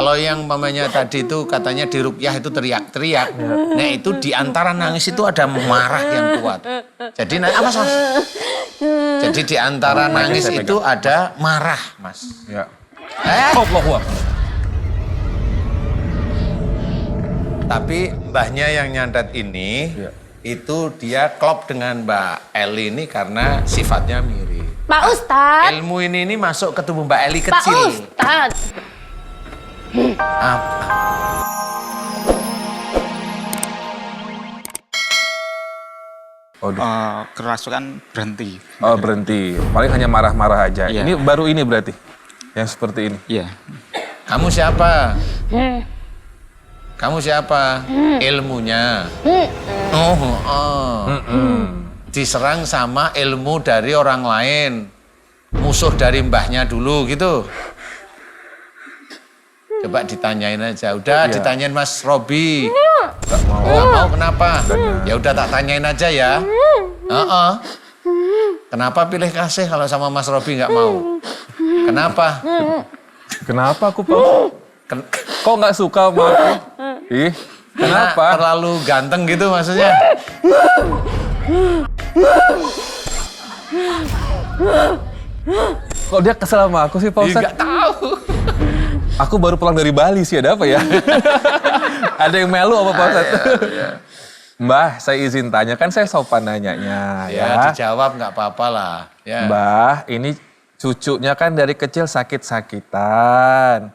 Kalau yang mamanya tadi itu katanya di ruqyah itu teriak-teriak. Nah itu di antara nangis itu ada marah yang kuat. Jadi apa Mas? Jadi di antara nangis itu ada marah, Mas. Ya. Allahu Akbar. Tapi mbahnya yang nyantet ini, itu dia klop dengan Mbak Eli ini karena sifatnya mirip. Pak Ustadz. Ilmu ini masuk ke tubuh Mbak Eli kecil. Pak Ustadz. Apa? Kerasukan berhenti. Oh berhenti, paling hanya marah-marah aja. Iya. Ini baru ini berarti, yang seperti ini. Iya. Kamu siapa? Kamu siapa? Ilmunya. Diserang sama ilmu dari orang lain. Musuh dari mbahnya dulu gitu. Coba ditanyain aja. Udah ditanyain Mas Robi. Gak mau. Gak mau kenapa? Ya udah tak tanyain aja ya. Kenapa pilih kasih kalau sama Mas Robi nggak mau? Kenapa? Kenapa aku Pak? Kok nggak suka sama aku? Ih, kenapa? Terlalu ganteng gitu maksudnya. Kok dia kesel sama aku sih Pak Ustadz? Nggak tahu. Aku baru pulang dari Bali sih, ada apa ya? Ada yang melu apa Pak Ustadz? Ya. Mbah, saya izin tanya, kan saya sopan nanyanya Ya dijawab nggak apa-apa lah. Ya. Mbah, ini cucunya kan dari kecil sakit-sakitan.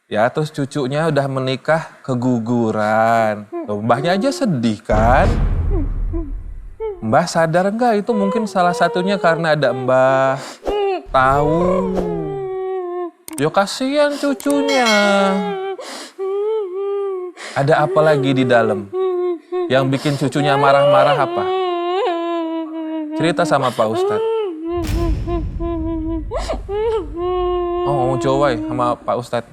Ya, terus cucunya udah menikah keguguran. Loh, mbahnya aja sedih kan? Mbah sadar enggak itu mungkin salah satunya karena ada mbah. Tahu. Yo kasihan cucunya. Ada apa lagi di dalam? Yang bikin cucunya marah-marah apa? Cerita sama Pak Ustadz. Oh, mau jawab sama Pak Ustadz.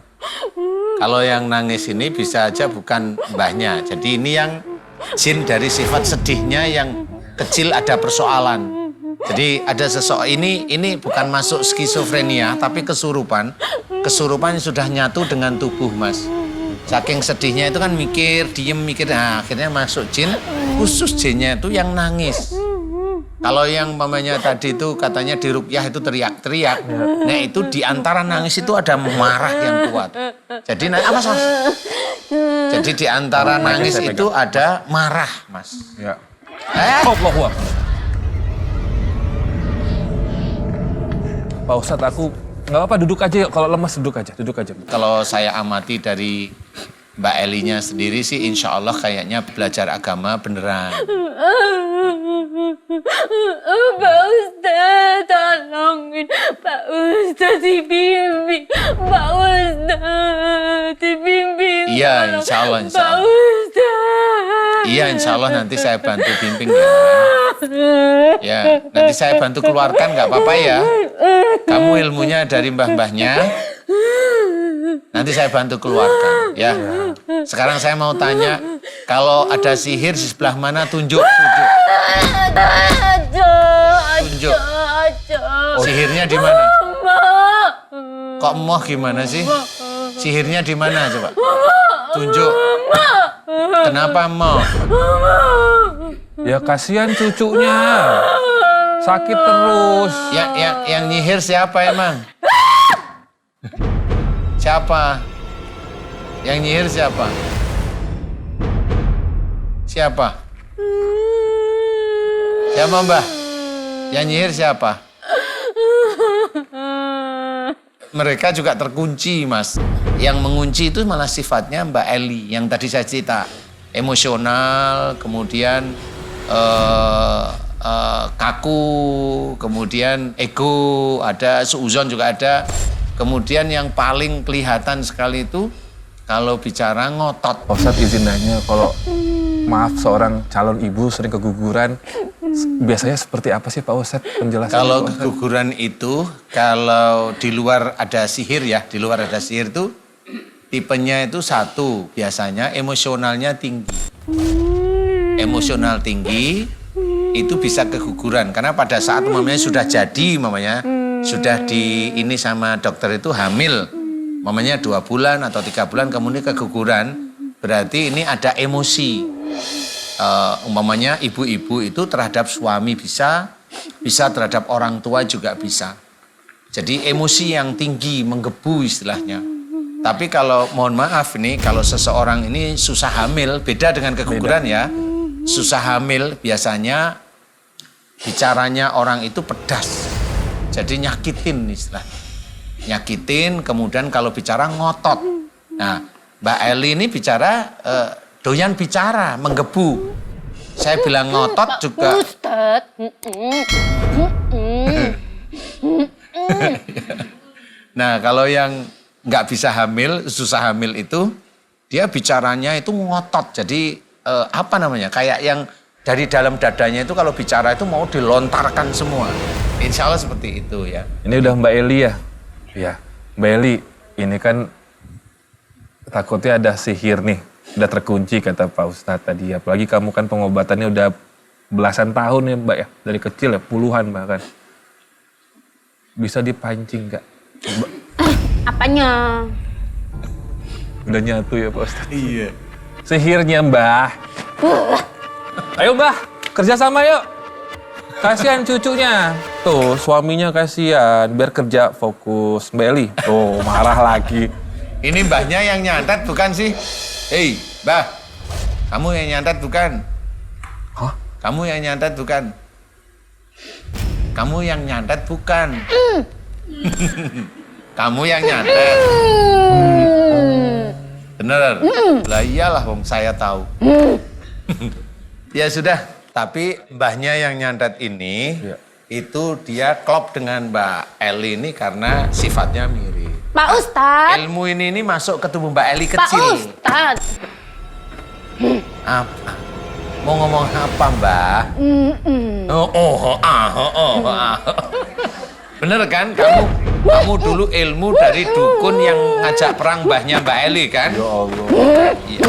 Kalau yang nangis ini bisa aja bukan mbahnya. Jadi ini yang jin dari sifat sedihnya yang kecil ada persoalan. Jadi ada seseorang ini bukan masuk skizofrenia tapi kesurupan. Kesurupan sudah nyatu dengan tubuh, Mas. Saking sedihnya itu kan mikir, diem mikir. Nah, akhirnya masuk jin, khusus jinnya itu yang nangis. Kalau yang mamanya tadi itu katanya di ruqyah itu teriak-teriak. Nah itu di antara nangis itu ada marah yang kuat. Jadi apa Mas? Jadi di antara nangis itu ada marah, Mas. Ya. Allahu Akbar. Pak Ustadz, aku nggak apa-apa duduk aja yuk. Kalau lemas duduk aja. Kalau saya amati dari Mbak Elinya sendiri sih insya Allah kayaknya belajar agama beneran. Pak Ustadz, tolongin. Pak Ustadz dibimbing. Pak Ustadz dibimbing. Iya, insya Allah. Pak Ustadz. Iya, insya Allah nanti saya bantu bimbing ya. Ya, nanti saya bantu keluarkan nggak apa-apa ya. Kamu ilmunya dari mbah-mbahnya. Nanti saya bantu keluarkan ya. Sekarang saya mau tanya, kalau ada sihir di sebelah mana tunjuk. Tunjuk. Sihirnya di mana? Kok emoh gimana sih? Sihirnya di mana coba? Tunjuk. Kenapa emoh? Ya kasihan cucunya. Sakit terus. Yang nyihir siapa emang? Siapa? Yang nyihir siapa? Siapa? Siapa Mbah? Yang nyihir siapa? Mereka juga terkunci, Mas. Yang mengunci itu malah sifatnya Mbak Eli. Yang tadi saya cerita. Emosional, kemudian kaku, kemudian ego, ada suuzon juga ada. Kemudian yang paling kelihatan sekali itu kalau bicara ngotot. Pak Ustadz izin nanya, kalau maaf seorang calon ibu sering keguguran, biasanya seperti apa sih Pak Ustadz penjelasannya? Kalau keguguran itu, kalau di luar ada sihir ya, di luar ada sihir itu tipenya itu satu, biasanya emosionalnya tinggi. Emosional tinggi itu bisa keguguran karena pada saat mamanya sudah jadi, mamanya sudah di ini sama dokter itu hamil. Umpamanya 2 bulan atau 3 bulan kemudian keguguran, berarti ini ada emosi. Umpamanya ibu-ibu itu terhadap suami bisa terhadap orang tua juga bisa. Jadi emosi yang tinggi, menggebu istilahnya. Tapi kalau mohon maaf nih, kalau seseorang ini susah hamil, beda dengan keguguran ya. Susah hamil biasanya bicaranya orang itu pedas. Jadi nyakitin istilahnya. Nyakitin, kemudian kalau bicara ngotot. Nah, Mbak Eli ini bicara doyan bicara, menggebu. Saya bilang ngotot juga. Ustaz. Nah, kalau yang nggak bisa hamil, susah hamil itu, dia bicaranya itu ngotot. Jadi apa namanya? Kayak yang dari dalam dadanya itu kalau bicara itu mau dilontarkan semua. Insya Allah seperti itu ya. Ini udah Mbak Eli ya? Iya. Mbak Eli, ini kan takutnya ada sihir nih. Udah terkunci kata Pak Ustadz tadi. Apalagi kamu kan pengobatannya udah belasan tahun ya Mbak ya. Dari kecil ya, puluhan bahkan. Bisa dipancing nggak? Apanya? Udah nyatu ya Pak Ustadz. Iya. Sihirnya Mbah. Ayo Mbah, kerjasama yuk. Kasihan cucunya. Tuh, suaminya kasihan. Biar kerja fokus. Mbak Eli, tuh marah lagi. Ini mbahnya yang nyantet bukan sih? Hei, Mbah. Kamu yang nyantet bukan? Hah? Kamu yang nyantet bukan? Kamu yang nyantet bukan? Kamu yang nyantet. Bener? Lah iyalah wong saya tahu. Ya sudah, tapi mbahnya yang nyantet ini, Iya. itu dia klop dengan Mbak Eli ini karena sifatnya mirip. Pak Ustadz. Ilmu ini masuk ke tubuh Mbak Eli Pak kecil. Ustadz. Apa? Mau ngomong apa, Mbak? Bener kan? Kamu dulu ilmu dari dukun yang ngajak perang mbahnya Mbak Eli kan? Ya Allah. Iya.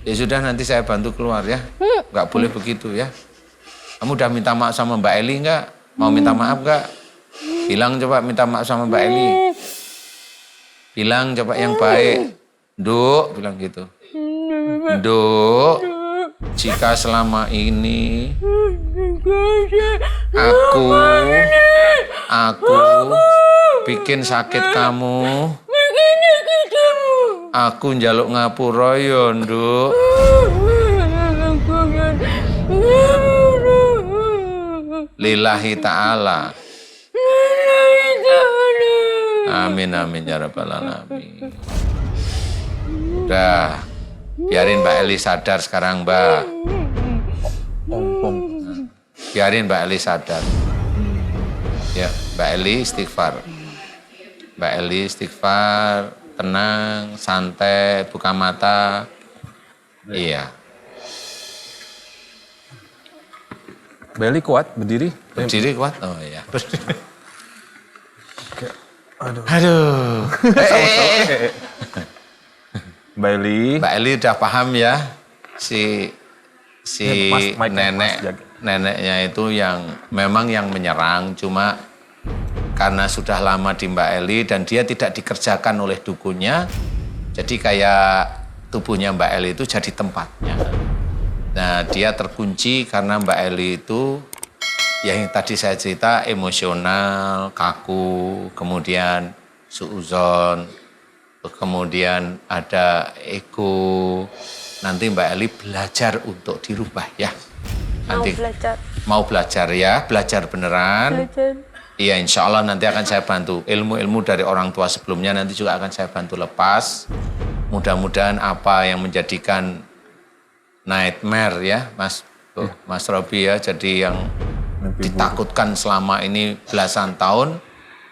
Ya sudah, nanti saya bantu keluar ya. Nggak boleh begitu ya. Kamu udah minta maaf sama Mbak Eli nggak? Mau minta maaf nggak? Bilang coba minta maaf sama Mbak Eli. Bilang coba yang baik. Nduk, bilang gitu. Nduk, jika selama ini aku bikin sakit kamu, aku njaluk ngapura ya, Nduk. Lillahi ta'ala. Amin, amin, ya rabbal alamin. Udah, biarin Mbak Eli sadar sekarang, Mbak. Biarin Mbak Eli sadar. Ya, Mbak Eli istighfar. Mbak Eli istighfar, tenang, santai, buka mata. Iya. Mbak Eli kuat berdiri? Berdiri kuat? Oh iya. Aduh. Aduh. Mbak Eli. Mbak Eli udah paham ya si Mas, nenek jaga. neneknya itu yang memang yang menyerang, cuma karena sudah lama di Mbak Eli dan dia tidak dikerjakan oleh dukunnya, jadi kayak tubuhnya Mbak Eli itu jadi tempatnya. Nah, dia terkunci karena Mbak Eli itu yang tadi saya cerita emosional, kaku, kemudian suuzon, kemudian ada ego. Nanti Mbak Eli belajar untuk dirubah ya. Nanti mau belajar ya, belajar beneran. Iya, insya Allah nanti akan saya bantu. Ilmu-ilmu dari orang tua sebelumnya nanti juga akan saya bantu lepas. Mudah-mudahan apa yang menjadikan nightmare ya, Mas Robi ya, jadi yang ditakutkan selama ini belasan tahun,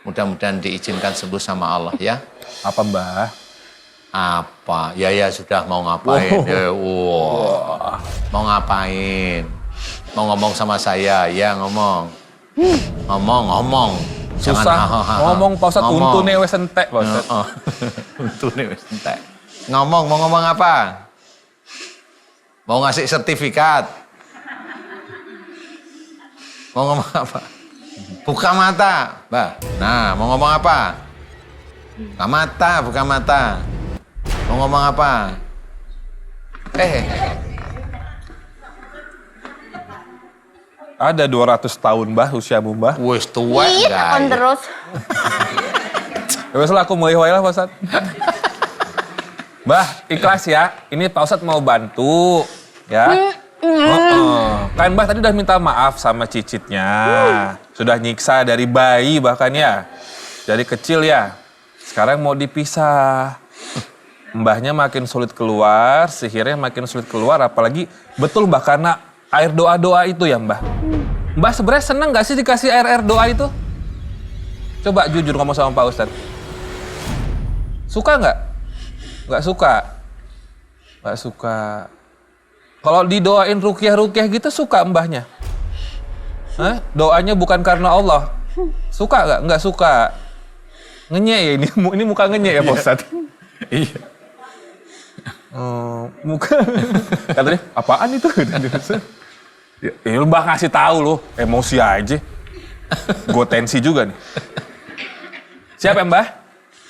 mudah-mudahan diizinkan sembuh sama Allah ya. Apa Mbah? Apa? Ya sudah, mau ngapain? Mau ngapain? Mau ngomong sama saya? Ya ngomong. Ngomong. Susah ngomong Pak Ustadz, untune wes entek Pak Ustadz. Untune wes entek. Ngomong, mau ngomong apa? Mau ngasih sertifikat? Mau ngomong apa? Buka mata, Mbak. Nah, mau ngomong apa? Buka mata, buka mata. Mau ngomong apa? Ada 200 tahun Mbah usiamu Mbah. Wes tua Ih, takon enggak. terus. Ya wes lah, aku mulai wae lah Pak Ustadz. Mbah, ikhlas ya. Ini Pak Ustadz mau bantu, ya. Kan Mbah tadi udah minta maaf sama cicitnya. Sudah nyiksa dari bayi bahkan ya. Dari kecil ya. Sekarang mau dipisah. Mbahnya makin sulit keluar, sihirnya makin sulit keluar. Apalagi betul Mbah karena air doa-doa itu ya Mbah. Mbah sebenarnya seneng gak sih dikasih air doa itu? Coba jujur ngomong sama Pak Ustadz. Suka nggak? Nggak suka. Nggak suka. Kalau didoain rukyah-rukyah gitu suka Mbahnya? Hah? Doanya bukan karena Allah. Suka nggak? Nggak suka. Ngenyek ya ini muka ngenyek ya Pak Ustadz? Iya. Muka. Katanya, apaan itu? Ya lu Mbah ngasih tahu lo, emosi aja. Gue tensi juga nih. Siap ya Mbah?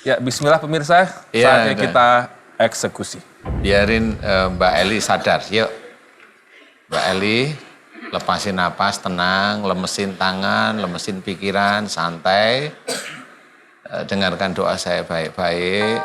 Ya bismillah pemirsa, Iya, saatnya udah. kita eksekusi. Biarin Mbak Eli sadar. Yuk. Mbak Eli, lepasin napas, tenang, lemesin tangan, lemesin pikiran, santai. Dengarkan doa saya baik-baik.